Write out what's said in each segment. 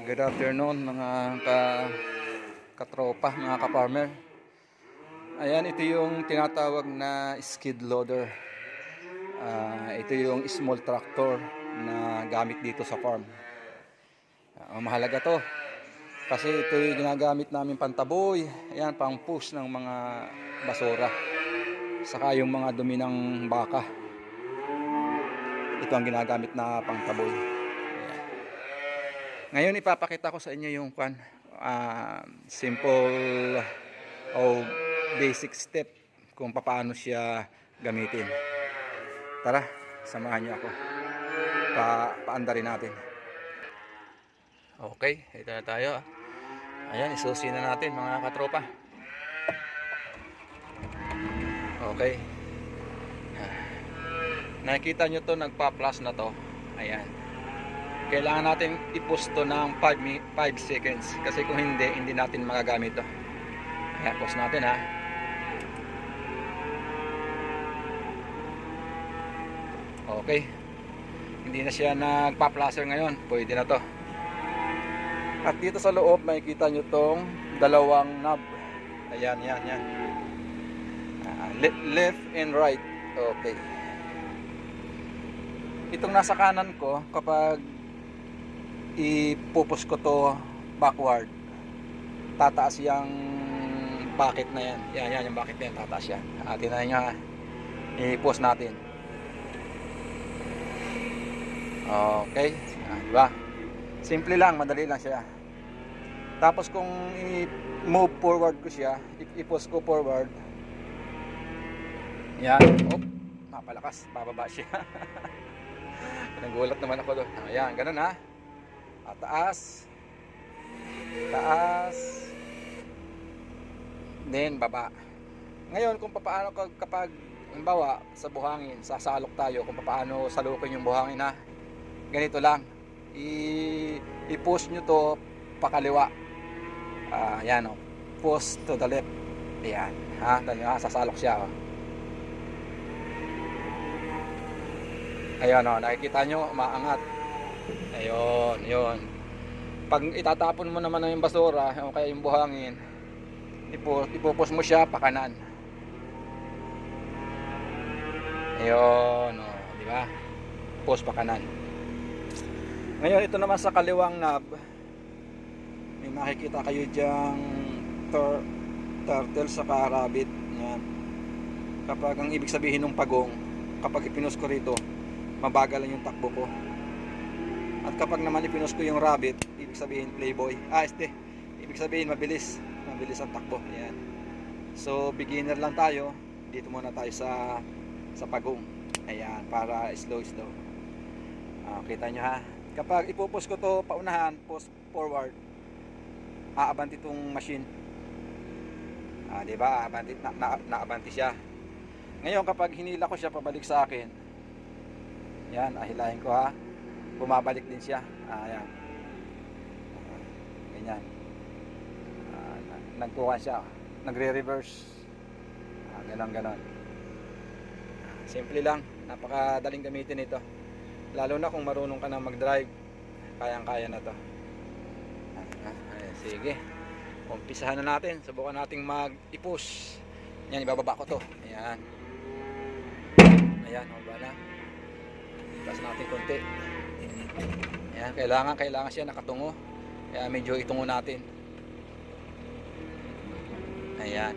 Good afternoon mga katropa, mga ka-farmer. Ayan, ito yung tinatawag na skid loader. Ito yung small tractor na gamit dito sa farm. Mahalaga to kasi ito yung ginagamit namin pantaboy, ayan, pang push ng mga basura, saka yung mga dumi ng baka. Ito ang ginagamit na pangtaboy. Ngayon ipapakita ko sa inyo yung simple o basic step kung paano siya gamitin. Tara, samahan niyo ako. Paandarin natin. Okay, ito na tayo. Ayan, isusin na natin mga katropa. Okay. Nakikita nyo to, nagpa-plus na to. Ayan. Kailangan natin i-post to ng 5 seconds. Kasi kung hindi natin magagamit to. Ayan, post natin ha. Okay. Hindi na siya nagpa-placer ngayon. Pwede na to. At dito sa loob, makikita nyo tong dalawang knob. Ayan, yan. Left and right. Okay. Itong nasa kanan ko, kapag ipupus ko to backward, tataas yung bucket na yan. Yan yung bucket na yan, tataas yan. Atin na nga, i-push natin. Okay, diba? Simple lang, madali lang siya. Tapos kung i-move forward ko siya, i-push ko forward, yan, mapalakas, bababa siya. Nagulat naman ako doon. Ayan, ganun ha. At taas, then baba. Ngayon kung paano kapag halimbawa sa buhangin, sasalok tayo, kung paano salukin yung buhangin ha. Ganito lang. I-push nyo to pakaliwa. Yan o. Push to the left. Ayan. Sasalok siya o. Ayan o, nakikita nyo, umaangat. Ayun, yun. Pag itatapon mo naman yung basura o kaya yung buhangin, ipupus mo siya pa kanan. Ayun, di ba? Push pa kanan. Ngayon, ito naman sa kaliwang knob, may makikita kayo diyang turtle sa rabbit. Yan. Kapag ang ibig sabihin ng pagong, kapag ipinus ko rito, mabagal lang yung takbo ko. At kapag naman ipinus ko yung rabbit, ibig sabihin playboy. Ibig sabihin mabilis ang takbo. Ayan. So beginner lang tayo. Dito muna tayo sa pagong. Ayan, para slow. Kita nyo ha. Kapag ipupus ko to paunahan, push forward, aabanti itong machine. Diba? Naabanti siya. Ngayon kapag hinila ko siya pabalik sa akin, yan, ahilahin ko ha. Bumabalik din siya. Ayan. Ganyan. Nagkuha siya. Nagre-reverse. Ganon. Simple lang. Napakadaling gamitin ito. Lalo na kung marunong ka na mag-drive. Kayang-kaya na to. Sige. Umpisahan na natin. Subukan nating mag-i-push. Yan, ibababa ko to. Ayan. Ayan, baba na. Taas natin konti. Ayan, kailangan siya nakatungo. Kaya medyo itungo natin. Ayan.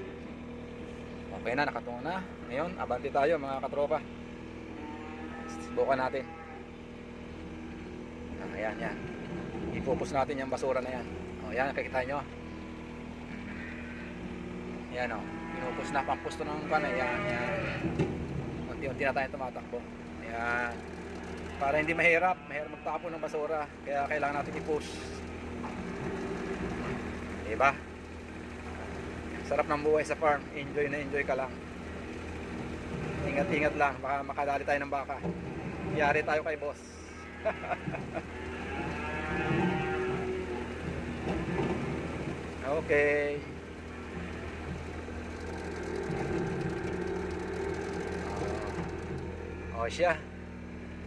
Okay na, nakatungo na. Ngayon, abante tayo mga katropa. Subukan natin. Ayan. Ipupus natin yung basura na yan. Ayan, nakikita nyo. Ayan o. Pinupus na, pampusto ng panay. Ayan. Unti-unti na tayo tumatakbo. Ayan. Para hindi mahirap magtapon ng basura, kaya kailangan natin i-push. Diba? Sarap ng buhay sa farm. Enjoy ka lang. Ingat lang, baka makadali tayo ng baka. Yari tayo kay boss. Okay. Siya.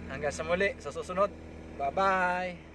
Hanggang sa muli, sa susunod. Bye-bye.